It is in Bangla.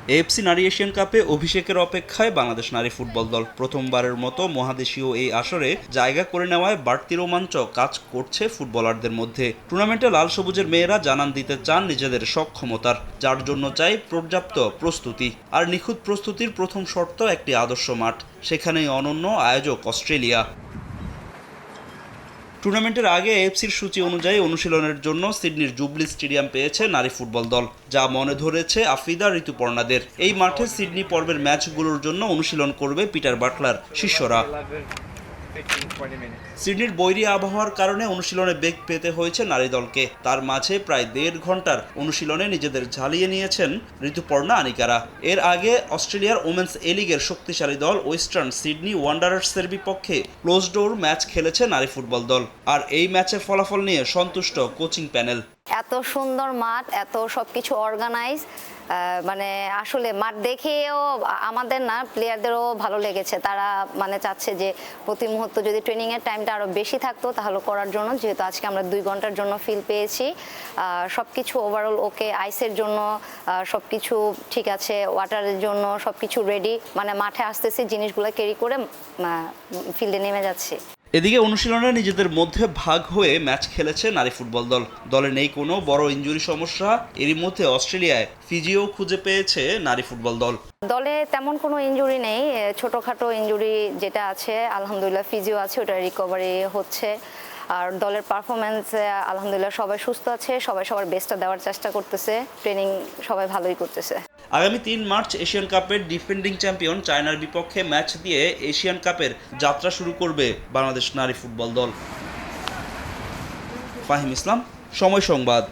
এএফসি নারী এশিয়ান কাপে অভিষেকের অপেক্ষায় বাংলাদেশ নারী ফুটবল দল প্রথমবারের মতো মহাদেশীয় এই আসরে জায়গা করে নেওয়ায় বাড়তি রোমাঞ্চ কাজ করছে ফুটবলারদের মধ্যে। টুর্নামেন্টে লাল সবুজের মেয়েরা জানান দিতে চান নিজেদের সক্ষমতার, যার জন্য চাই পর্যাপ্ত প্রস্তুতি। আর নিখুঁত প্রস্তুতির প্রথম শর্ত একটি আদর্শ মাঠ, সেখানেই অনন্য আয়োজক অস্ট্রেলিয়া। টুর্নামেন্টের আগে এএফসির সূচি অনুযায়ী অনুশীলনের জন্য সিডনির জুবলি স্টেডিয়াম পেয়েছে নারী ফুটবল দল, যা মনে ধরেছে আফ্রিদা ঋতুপর্ণাদের। এই মাঠে সিডনি পর্বের ম্যাচগুলোর জন্য অনুশীলন করবে পিটার বাটলার শিষ্যরা। সিডনির বৈরী আবহাওয়ার কারণে অনুশীলনে বেগ পেতে হয়েছে নারী দলকে। তার মাঝে প্রায় ১.৫ ঘন্টার অনুশীলনে নিজেদের ঝালিয়ে নিয়েছেন ঋতুপর্ণা আনিকারা। এর আগে অস্ট্রেলিয়ার ওমেন্স এ লিগের শক্তিশালী দল ওয়েস্টার্ন সিডনি ওয়ান্ডারার্সের বিপক্ষে ক্লোজ ডোর ম্যাচ খেলেছে নারী ফুটবল দল। আর এই ম্যাচের ফলাফল নিয়ে সন্তুষ্ট কোচিং প্যানেল। এত সুন্দর মাঠ, এত সবকিছু অর্গানাইজ, মানে আসলে মাঠ দেখেও আমাদের না প্লেয়ারদেরও ভালো লেগেছে। তারা মানে চাচ্ছে যে প্রতি মুহূর্ত যদি ট্রেনিংয়ের টাইমটা আরও বেশি থাকতো তাহলে করার জন্য, যেহেতু আজকে আমরা 2 ঘন্টার জন্য ফিল পেয়েছি। সবকিছু ওভারঅল ওকে, আইসের জন্য সবকিছু ঠিক আছে, ওয়াটারের জন্য সবকিছু রেডি, মানে মাঠে আসতেছি জিনিসগুলো ক্যারি করে ফিল্ডে নেমে যাচ্ছি। এদিকে অনুশীলনে নিজেদের মধ্যে ভাগ হয়ে ম্যাচ খেলেছে নারী ফুটবল দল। দলে নেই কোনো বড় ইনজুরি সমস্যা। এরই মধ্যে অস্ট্রেলিয়ায় ফিজিও খুঁজে পেয়েছে নারী ফুটবল দল। দলে তেমন কোনো ইনজুরি নেই, ছোটোখাটো ইনজুরি যেটা আছে আলহামদুলিল্লাহ ফিজিও আছে, ওটা রিকভারি হচ্ছে। আর দলের পারফরমেন্স আলহামদুলিল্লাহ সবাই সুস্থ আছে, সবাই সবার বেস্টটা দেওয়ার চেষ্টা করতেছে, ট্রেনিং সবাই ভালোই করতেছে। আগামী ৩ মার্চ এশিয়ান কাপের ডিফেন্ডিং চ্যাম্পিয়ন চায়নার বিপক্ষে ম্যাচ দিয়ে এশিয়ান কাপের যাত্রা শুরু করবে বাংলাদেশ নারী ফুটবল দল। ফাহিম ইসলাম, সময় সংবাদ।